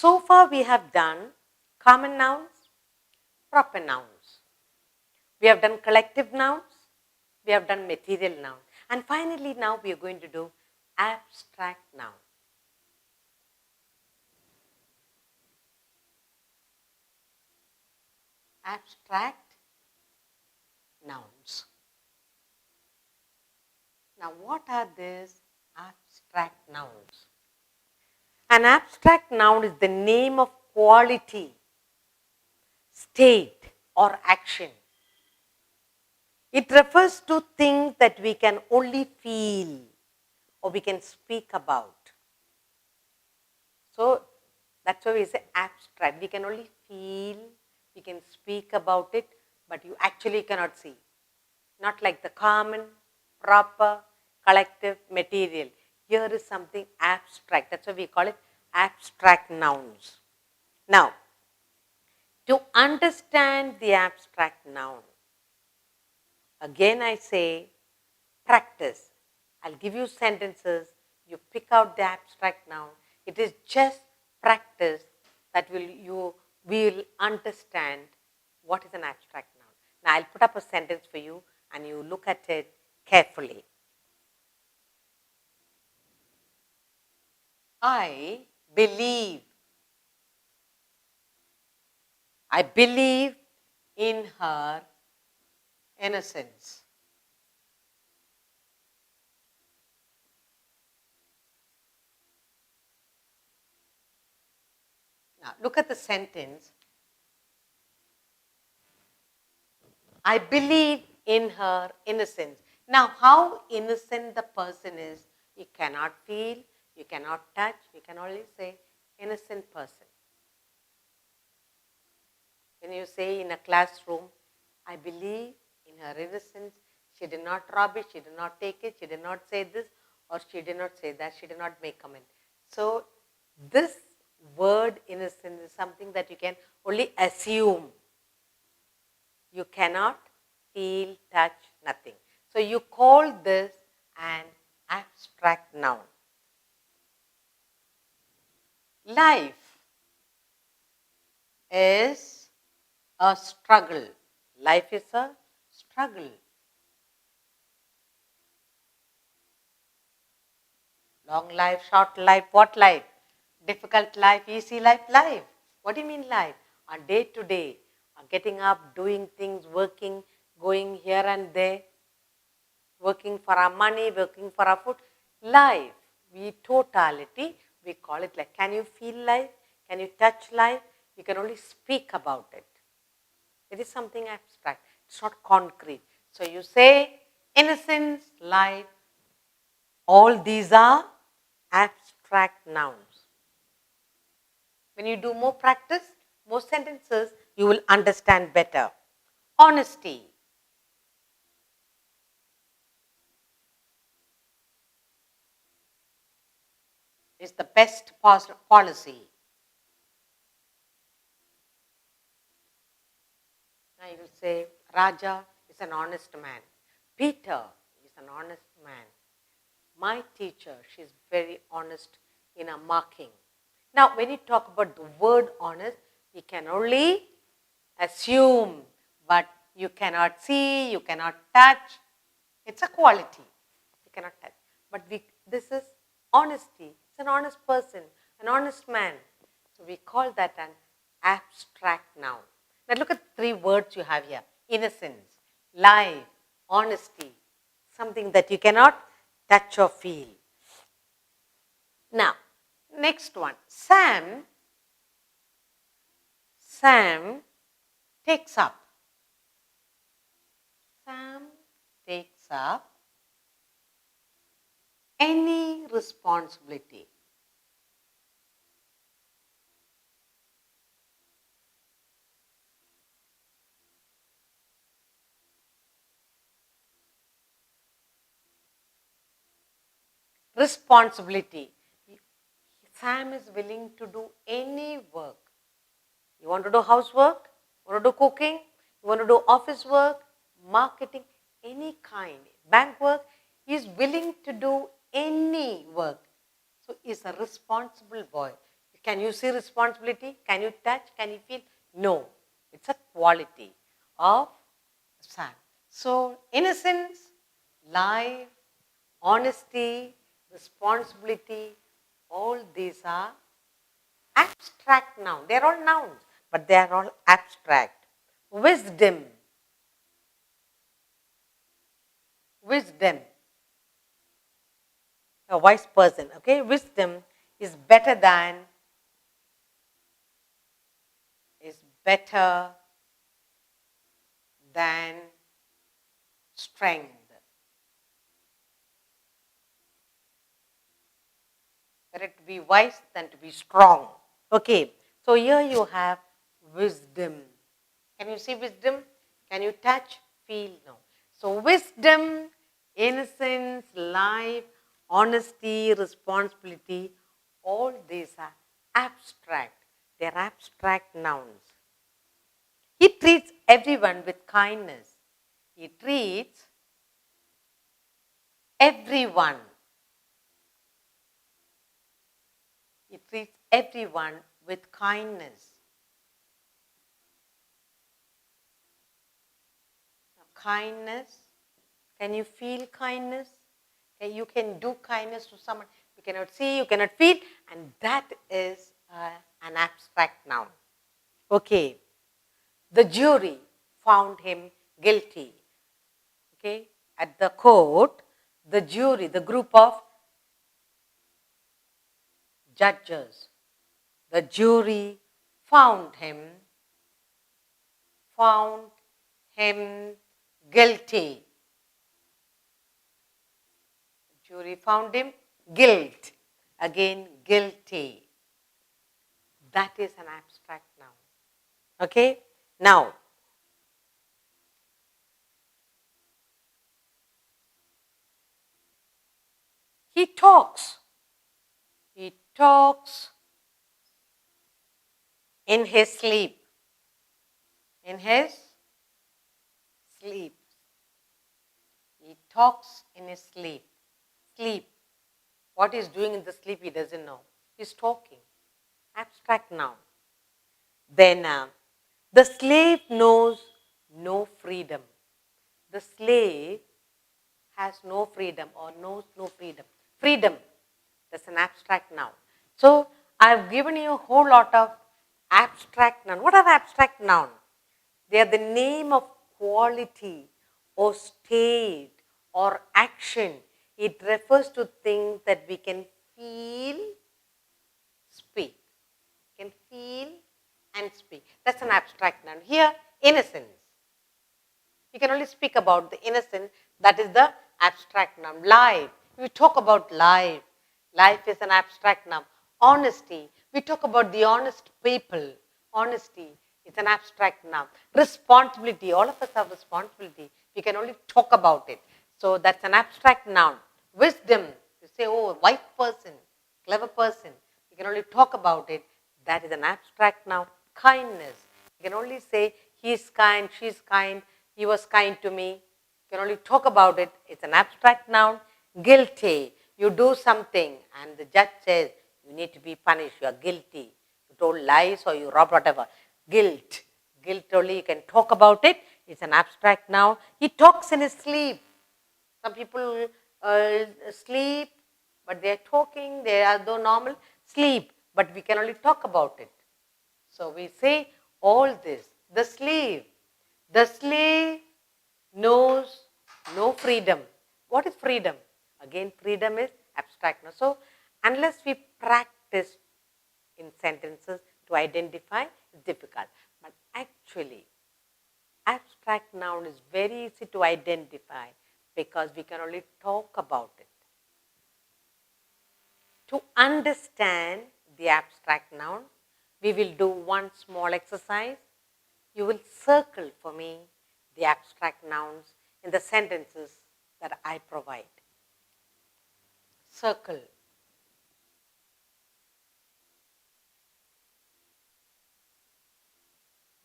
So far we have done common nouns, proper nouns. We have done collective nouns. We have done material nouns. And finally now we are going to do abstract noun. Abstract nouns. Now what are these abstract nouns? An abstract noun is the name of quality, state or action. It refers to things that we can only feel or we can speak about. So that's why we say abstract. We can only feel, we can speak about it, but you actually cannot see. Not like the common, proper, collective, material. Here is something abstract. That's why we call it abstract nouns. Now, to understand the abstract noun, again I say practice. I'll give you sentences, you pick out the abstract noun. It is just practice that you will understand what is an abstract noun. Now I'll put up a sentence for you and you look at it carefully. I believe. I believe in her innocence. Now look at the sentence. I believe in her innocence. Now how innocent the person is, you cannot feel, you cannot touch, you can only say innocent person. When you say in a classroom, I believe in her innocence, she did not rob it, she did not take it, she did not say this, or she did not say that, she did not make comment. So this word innocence is something that you can only assume. You cannot feel, touch, nothing. So you call this an abstract noun. Life is a struggle. Life is a struggle. Long life, short life, what life? Difficult life, easy life, life. What do you mean life? Our day to day, getting up, doing things, working, going here and there, working for our money, working for our food. Life, we totality, we call it like, can you feel life? Can you touch life? You can only speak about it. It is something abstract. It's not concrete. So you say innocence, life, all these are abstract nouns. When you do more practice, more sentences, you will understand better. Honesty. Is the best policy. Now you will say, Raja is an honest man. Peter is an honest man. My teacher, she is very honest in her marking. Now, when you talk about the word honest, you can only assume, but you cannot see, you cannot touch. It's a quality. You cannot touch. But this is honesty. It's an honest person, an honest man. So we call that an abstract noun. Now look at 3 words you have here. Innocence, life, honesty. Something that you cannot touch or feel. Now, next one. Sam takes up. Sam takes up any responsibility. Responsibility. Sam is willing to do any work. You want to do housework? You want to do cooking? You want to do office work? Marketing? Any kind. Bank work? He is willing to do any work. So he is a responsible boy. Can you see responsibility? Can you touch? Can you feel? No. It's a quality of son. So, innocence, life, honesty, responsibility, all these are abstract nouns. They are all nouns, but they are all abstract. Wisdom. Wisdom. A wise person. Okay, wisdom is better than, strength. Better to be wise than to be strong. Okay, so here you have wisdom. Can you see wisdom? Can you touch, feel? No. So wisdom, innocence, life, honesty, responsibility, all these are abstract. They are abstract nouns. He treats everyone with kindness. He treats everyone. He treats everyone with kindness. Now, kindness, can you feel kindness? You can do kindness to someone. You cannot see, you cannot feel, and that is an abstract noun. Okay. The jury found him guilty. Okay. At the court, the jury, the group of judges, the jury found him guilty. The jury found him guilt. Again, guilty. That is an abstract noun. Okay? Now, he talks. He talks in his sleep. In his sleep. He talks in his sleep. Sleep. What he's doing in the sleep, he doesn't know. He's talking. Abstract noun. Then the slave knows no freedom. The slave has no freedom or knows no freedom. Freedom. That's an abstract noun. So I've given you a whole lot of abstract noun. What are abstract noun? They are the name of quality or state or action. It refers to things that we can feel, speak. Can feel and speak. That's an abstract noun. Here, innocence. We can only speak about the innocence. That is the abstract noun. Life. We talk about life. Life is an abstract noun. Honesty. We talk about the honest people. Honesty is an abstract noun. Responsibility. All of us have responsibility. We can only talk about it. So that's an abstract noun. Wisdom. You say, oh, a wise person, clever person. We can only talk about it. That is an abstract noun. Kindness. You can only say, he is kind, she is kind, he was kind to me. You can only talk about it. It's an abstract noun. Guilty. You do something and the judge says, you need to be punished, you are guilty. You told lies or you robbed, whatever. Guilt. Guilt only you can talk about it. It's an abstract noun. He talks in his sleep. Some people sleep, but they are talking, they are though normal, sleep, but we can only talk about it. So we say all this. The slave knows no freedom. What is freedom? Again, freedom is abstract. So unless we practice in sentences to identify, it's difficult. But actually, abstract noun is very easy to identify because we can only talk about it. To understand the abstract noun, we will do one small exercise. You will circle for me the abstract nouns in the sentences that I provide. Circle.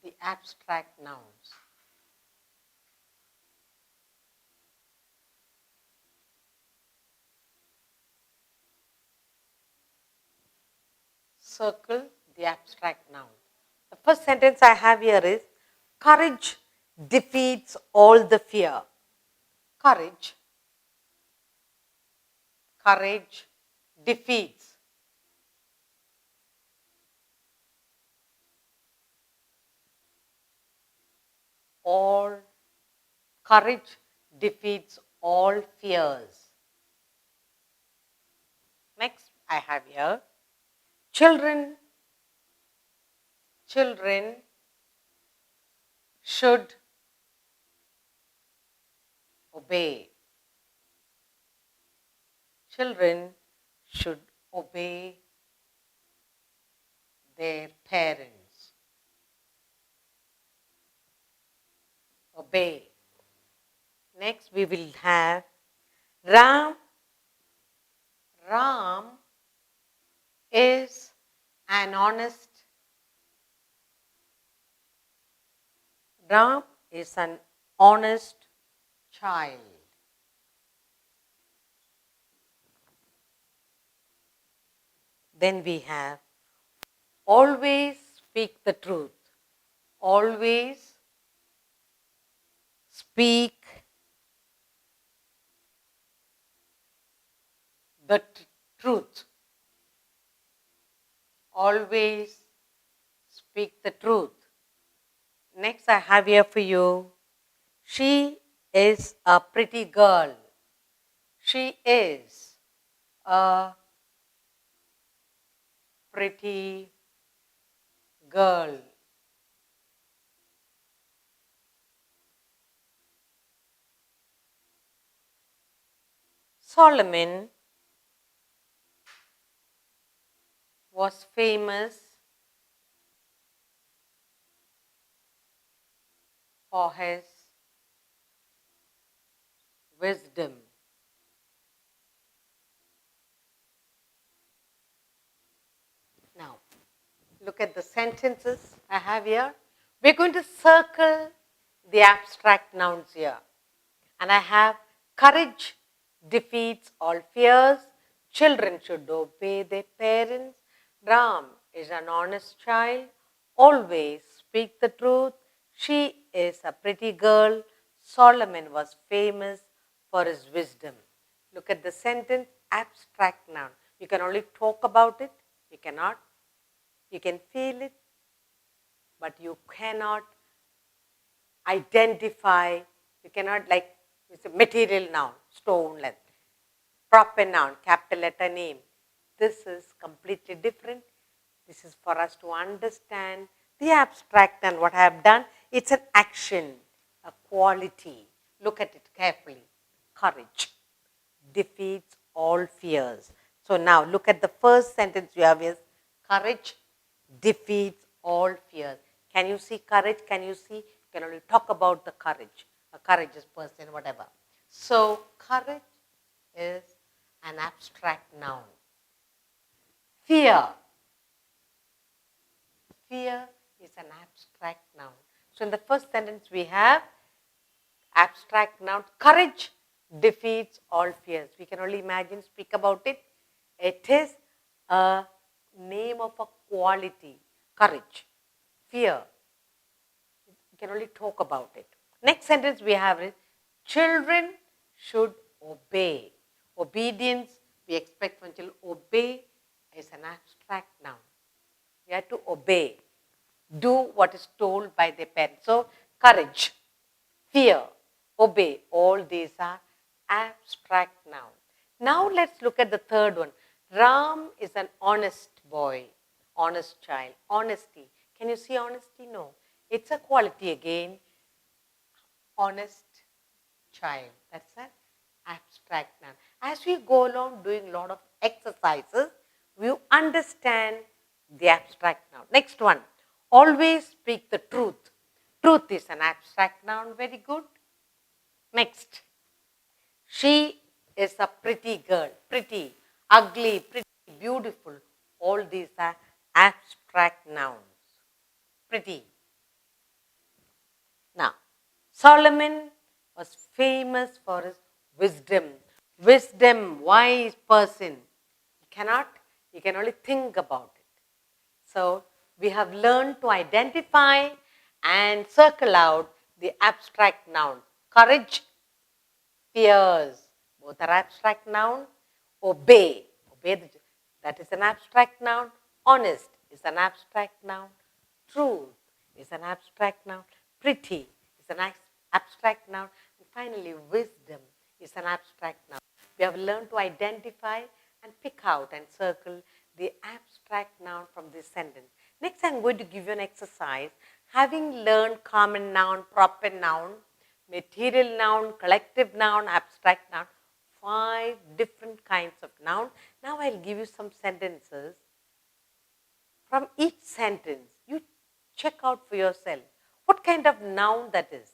The abstract nouns. circle the abstract noun. The first sentence I have here is, courage defeats all the fear. Courage defeats all, courage defeats all fears. Next I have here, children should obey. Children should obey their parents. Obey. Next we will have Ram is an honest child. Then we have always speak the truth. Always speak the truth. Always speak the truth. Next I have here for you, she is a pretty girl. She is a pretty girl. Solomon was famous for his wisdom. Now, look at the sentences I have here. We're going to circle the abstract nouns here. And I have courage defeats all fears. Children should obey their parents. Ram is an honest child. Always speak the truth. She is a pretty girl. Solomon was famous for his wisdom. Look at the sentence, abstract noun. You can only talk about it. You cannot. You can feel it, but you cannot identify. You cannot, like, it's a material noun, stone, length. Proper noun, capital letter name. This is completely different. This is for us to understand the abstract, and what I have done, it's an action, a quality. Look at it carefully. Courage defeats all fears. So now look at the first sentence you have is, courage defeats all fears. Can you see courage? Can you see? You can only talk about the courage, a courageous person, whatever. So courage is an abstract noun. Fear is an abstract noun. So in the first sentence we have abstract noun, courage defeats all fears. We can only imagine, speak about it. It is a name of a quality, courage. Fear, we can only talk about it. Next sentence we have is, children should obey. Obedience, we expect from children. Obey is an abstract noun. We have to obey, do what is told by their parents. So, courage, fear, obey, all these are abstract nouns. Now, let's look at the third one. Ram is an honest boy, honest child. Honesty. Can you see honesty? No. It's a quality again. Honest child. That's an abstract noun. As we go along doing a lot of exercises, we understand the abstract noun. Next one. Always speak the truth. Truth is an abstract noun. Very good. Next. She is a pretty girl. Pretty, ugly, pretty, beautiful. All these are abstract nouns. Pretty. Now, Solomon was famous for his wisdom. Wisdom, wise person. You can only think about it. So we have learned to identify and circle out the abstract noun. Courage, fears, both are abstract noun. Obey, that is an abstract noun. Honest is an abstract noun. Truth is an abstract noun. Pretty is an abstract noun. And finally, wisdom is an abstract noun. We have learned to identify and pick out and circle the abstract noun from this sentence. Next, I'm going to give you an exercise. Having learned common noun, proper noun, material noun, collective noun, abstract noun, 5 different kinds of noun. Now I'll give you some sentences. From each sentence, you check out for yourself what kind of noun that is.